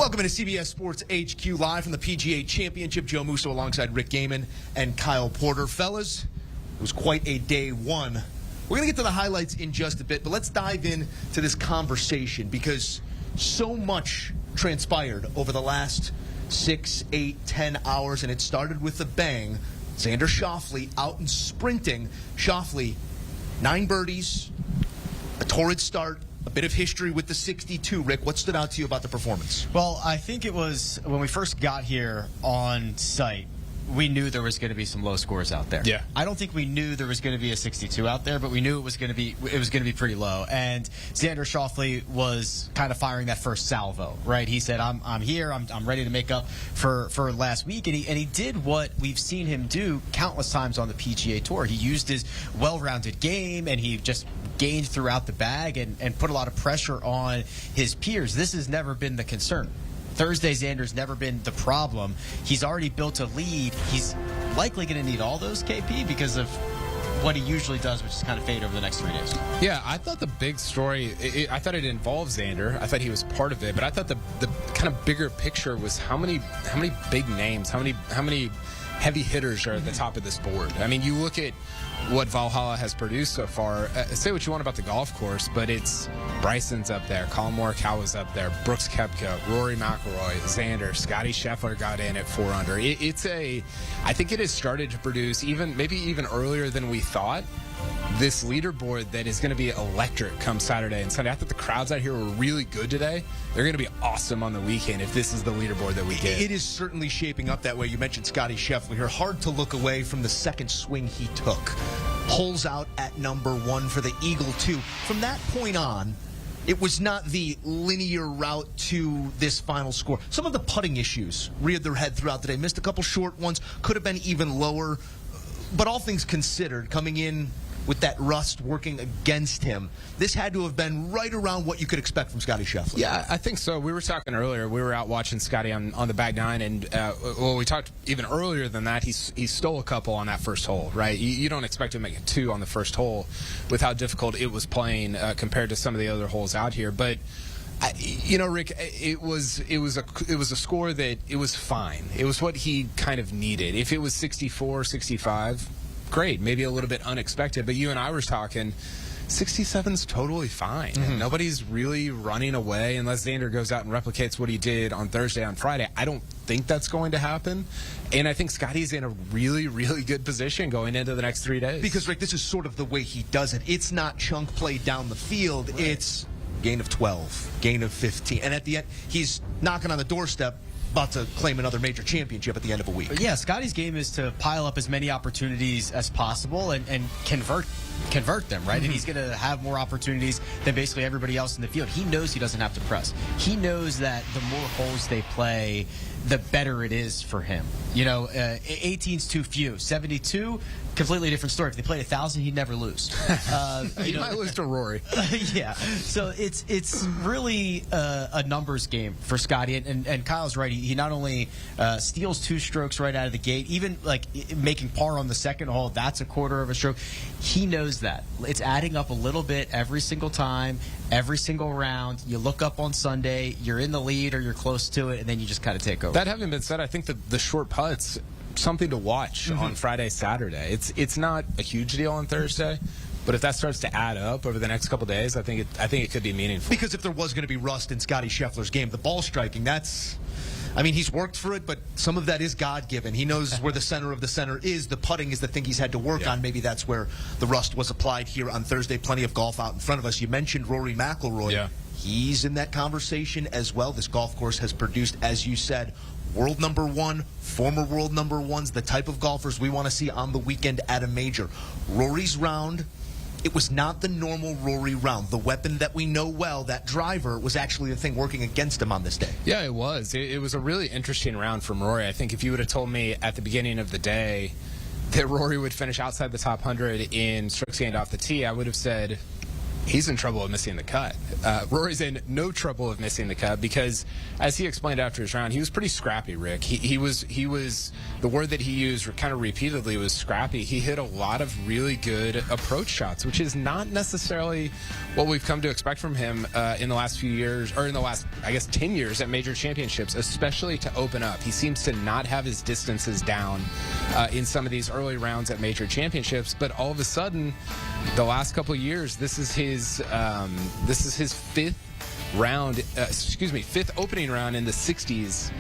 Welcome into CBS Sports HQ live from the PGA Championship. Joe Musso alongside Rick Gehman and Kyle Porter. Fellas, it was quite a day one. We're going to get to the highlights in just a bit, but let's dive into this conversation because so much transpired over the last 6, 8, 10 hours, and it started with a bang. Xander Schauffele out and sprinting. Schauffele, 9 birdies, a torrid start. A bit of history with the 62. Rick, what stood out to you about the performance? Well, I think it was when we first got here on site, we knew there was going to be some low scores out there. Yeah. I don't think we knew there was going to be a 62 out there, but we knew it was going to be pretty low. And Xander Schauffele was kind of firing that first salvo, right? He said, "I'm here. I'm ready to make up for last week." And he did what we've seen him do countless times on the PGA Tour. He used his well-rounded game, and he just gained throughout the bag and put a lot of pressure on his peers. This has never been the concern. Thursday, Xander's never been the problem. He's already built a lead. He's likely going to need all those, KP, because of what he usually does, which is kind of fade over the next 3 days. Yeah, I thought the big story, I thought it involved Xander. I thought he was part of it, but I thought the kind of bigger picture was how many big names, how many heavy hitters are at the top of this board. I mean, you look at what Valhalla has produced so far. Say what you want about the golf course, but it's Bryson's up there, Colin Morikawa's up there, Brooks Koepka, Rory McIlroy, Xander, Scotty Scheffler got in at 4 under. I think it has started to produce maybe even earlier than we thought. This leaderboard that is going to be electric come Saturday and Sunday. I thought the crowds out here were really good today. They're going to be awesome on the weekend if this is the leaderboard that we get. It is certainly shaping up that way. You mentioned Scotty Scheffler here. Hard to look away from the second swing he took. Holes out at number 1 for the Eagle 2. From that point on, it was not the linear route to this final score. Some of the putting issues reared their head throughout the day. Missed a couple short ones. Could have been even lower. But all things considered, coming in with that rust working against him, this had to have been right around what you could expect from Scotty Scheffler. Yeah, I think so. We were talking earlier. We were out watching Scotty on the back nine, and we talked even earlier than that. He stole a couple on that first hole, right? You don't expect him to make 2 on the first hole with how difficult it was playing compared to some of the other holes out here. But Rick, it was a score that it was fine. It was what he kind of needed. If it was 64, 65. Great, maybe a little bit unexpected, but you and I were talking, 67's totally fine. Mm-hmm. Nobody's really running away unless Xander goes out and replicates what he did on Thursday, on Friday. I don't think that's going to happen, and I think Scotty's in a really, really good position going into the next 3 days. Because, Rick, this is sort of the way he does it. It's not chunk play down the field. Right. It's gain of 12, gain of 15, and at the end, he's knocking on the doorstep, about to claim another major championship at the end of a week. Yeah, Scotty's game is to pile up as many opportunities as possible and convert them, right? Mm-hmm. And he's going to have more opportunities than basically everybody else in the field. He knows he doesn't have to press. He knows that the more holes they play, the better it is for him. 18's too few. 72, completely different story. If they played 1,000, he'd never lose. He might lose to Rory. Yeah. So it's really a numbers game for Scotty. And Kyle's right. He not only steals 2 strokes right out of the gate, even like making par on the second hole, that's a quarter of a stroke. He knows that. It's adding up a little bit every single time, every single round. You look up on Sunday, you're in the lead or you're close to it, and then you just kind of take over. That having been said, I think the short putts, something to watch on Friday, Saturday. It's not a huge deal on Thursday, but if that starts to add up over the next couple days, I think it could be meaningful. Because if there was going to be rust in Scotty Scheffler's game, the ball striking, he's worked for it, but some of that is God-given. He knows where the center of the center is. The putting is the thing he's had to work on. Maybe that's where the rust was applied here on Thursday. Plenty of golf out in front of us. You mentioned Rory McIlroy. Yeah. He's in that conversation as well. This golf course has produced, as you said, world number 1, former world number 1s, the type of golfers we want to see on the weekend at a major. Rory's round, it was not the normal Rory round. The weapon that we know well, that driver, was actually the thing working against him on this day. Yeah, it was. It was a really interesting round from Rory. I think if you would have told me at the beginning of the day that Rory would finish outside the top 100 in strokes gained off the tee, I would have said, he's in trouble of missing the cut. Rory's in no trouble of missing the cut because, as he explained after his round, he was pretty scrappy, Rick. He was the word that he used kind of repeatedly was scrappy. He hit a lot of really good approach shots, which is not necessarily what we've come to expect from him in the last few years, or in the last, I guess, 10 years at major championships, especially to open up. He seems to not have his distances down in some of these early rounds at major championships, but all of a sudden, the last couple of years, this is his fifth opening round in the 60s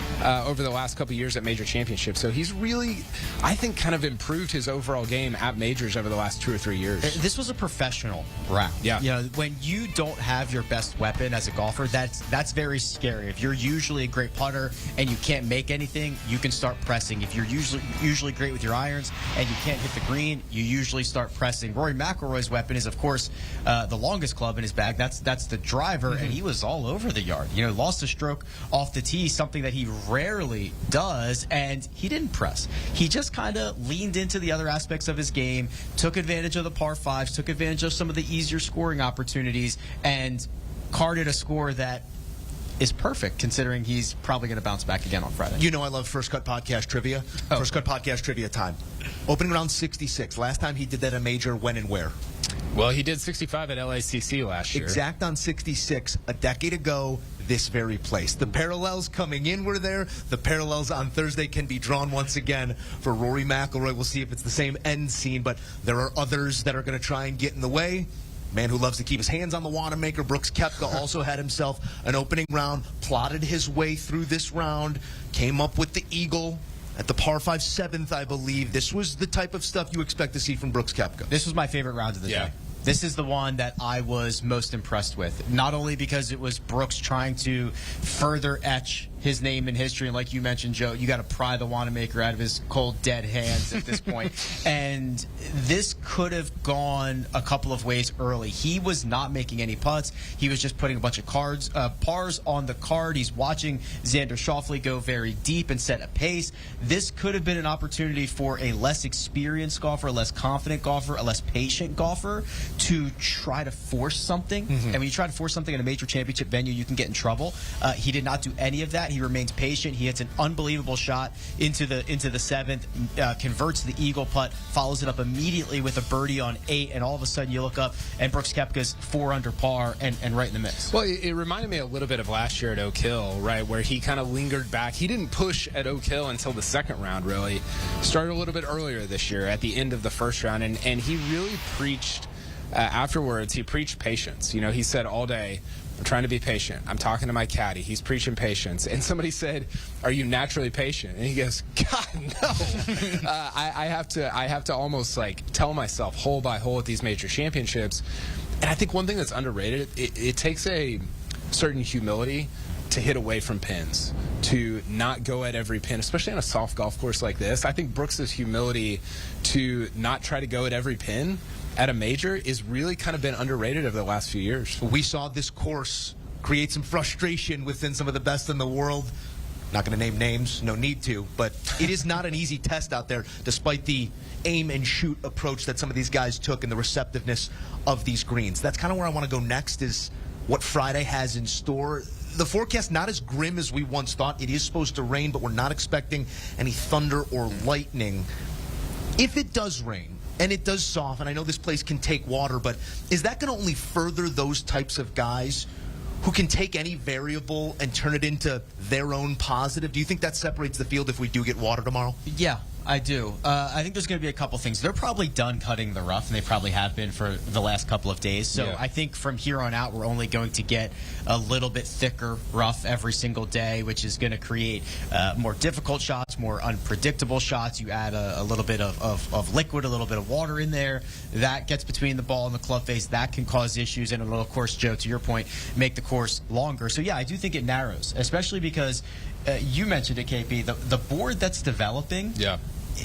over the last couple of years at major championships. So he's really, I think, kind of improved his overall game at majors over the last 2 or 3 years. This was a professional round. Yeah. You know, when you don't have your best weapon as a golfer, that's very scary. If you're usually a great putter and you can't make anything, you can start pressing. If you're usually great with your irons and you can't hit the green, you usually start pressing. Rory McIlroy's weapon is, of course, the longest club in his bag. That's the driver, and he was all over the yard. You know, lost a stroke off the tee, something that he rarely does, and he didn't press. He just kind of leaned into the other aspects of his game, took advantage of the par fives, took advantage of some of the easier scoring opportunities, and carded a score that is perfect, considering he's probably going to bounce back again on Friday. You know I love First Cut Podcast Trivia. First Cut Podcast Trivia time. Opening round 66. Last time he did that at a major, when and where? Well, he did 65 at LACC last year. Exact on 66, a decade ago, this very place. The parallels coming in were there. The parallels on Thursday can be drawn once again for Rory McIlroy. We'll see if it's the same end scene, but there are others that are going to try and get in the way. Man who loves to keep his hands on the Wanamaker, Brooks Koepka, also had himself an opening round, plotted his way through this round, came up with the eagle at the par 5 7th, I believe. This was the type of stuff you expect to see from Brooks Koepka. This was my favorite round of the day. This is the one that I was most impressed with. Not only because it was Brooks trying to further etch his name in history, and like you mentioned, Joe, you got to pry the Wanamaker out of his cold, dead hands at this point. And this could have gone a couple of ways early. He was not making any putts. He was just putting a bunch of pars on the card. He's watching Xander Schauffele go very deep and set a pace. This could have been an opportunity for a less experienced golfer, a less confident golfer, a less patient golfer to try to force something. And when you try to force something in a major championship venue, you can get in trouble. He did not do any of that. He remains patient. He hits an unbelievable shot into the seventh, converts the eagle putt, follows it up immediately with a birdie on 8, and all of a sudden you look up and Brooks Koepka's 4 under par and right in the mix. Well, it reminded me a little bit of last year at Oak Hill, right, where he kind of lingered back. He didn't push at Oak Hill until the second round, really. Started a little bit earlier this year at the end of the first round, and he really preached afterwards. He preached patience. You know, he said all day, I'm trying to be patient. I'm talking to my caddy. He's preaching patience. And somebody said, are you naturally patient? And he goes, God, no. I have to almost like tell myself hole by hole at these major championships. And I think one thing that's underrated, it takes a certain humility to hit away from pins, to not go at every pin, especially on a soft golf course like this. I think Brooks's humility to not try to go at every pin at a major is really kind of been underrated over the last few years. We saw this course create some frustration within some of the best in the world. Not going to name names, no need to, but it is not an easy test out there, despite the aim and shoot approach that some of these guys took and the receptiveness of these greens. That's kind of where I want to go next, is what Friday has in store. The forecast not as grim as we once thought. It is supposed to rain, but we're not expecting any thunder or lightning. If it does rain, and it does soften, I know this place can take water, but is that going to only further those types of guys who can take any variable and turn it into their own positive? Do you think that separates the field if we do get water tomorrow? Yeah, I do. I think there's going to be a couple things. They're probably done cutting the rough, and they probably have been for the last couple of days. So Yeah. I think from here on out, we're only going to get a little bit thicker rough every single day, which is going to create more difficult shots, more unpredictable shots. You add a little bit of liquid, a little bit of water in there. That gets between the ball and the club face. That can cause issues, and it'll, of course, Joe, to your point, make the course longer. So, yeah, I do think it narrows, especially because you mentioned it, KP, the board that's developing. Yeah.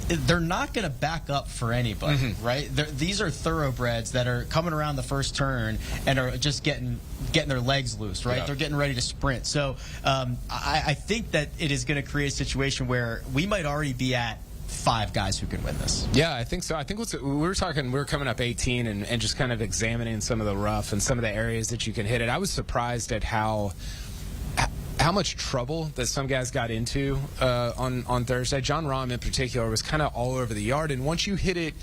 They're not going to back up for anybody, right? These are thoroughbreds that are coming around the first turn and are just getting their legs loose, right? Yeah. They're getting ready to sprint. So I think that it is going to create a situation where we might already be at 5 guys who can win this. Yeah, I think so. I think we were coming up 18 and just kind of examining some of the rough and some of the areas that you can hit it. I was surprised at how much trouble that some guys got into on Thursday. John Rahm in particular was kind of all over the yard, and once you hit it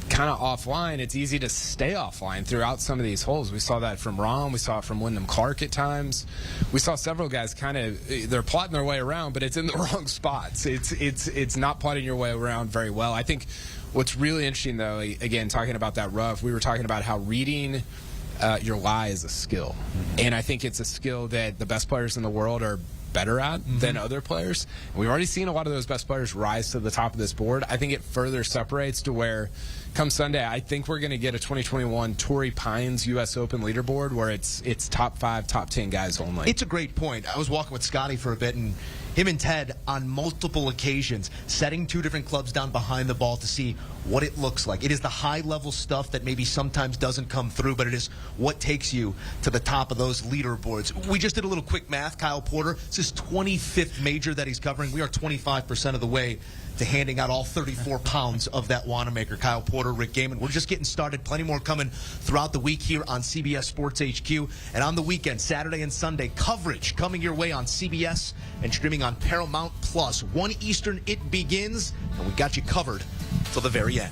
kind of offline, it's easy to stay offline throughout some of these holes. We saw that from Rahm. We saw it from Wyndham Clark at times. We saw several guys they're plotting their way around, but it's in the wrong spots. It's not plotting your way around very well. I think what's really interesting, though, again, talking about that rough, we were talking about how reading your lie is a skill. And I think it's a skill that the best players in the world are better at than other players. And we've already seen a lot of those best players rise to the top of this board. I think it further separates to where come Sunday, I think we're going to get a 2021 Torrey Pines U.S. Open leaderboard where it's top 5, top 10 guys only. It's a great point. I was walking with Scotty for a bit, and him and Ted on multiple occasions setting 2 different clubs down behind the ball to see what it looks like. It is the high-level stuff that maybe sometimes doesn't come through, but it is what takes you to the top of those leaderboards. We just did a little quick math. Kyle Porter, it's his 25th major that he's covering. We are 25% of the way to handing out all 34 pounds of that Wanamaker. Kyle Porter, Rick Gehman. We're just getting started. Plenty more coming throughout the week here on CBS Sports HQ. And on the weekend, Saturday and Sunday, coverage coming your way on CBS and streaming on Paramount Plus. 1 Eastern, it begins, and we got you covered till the very end.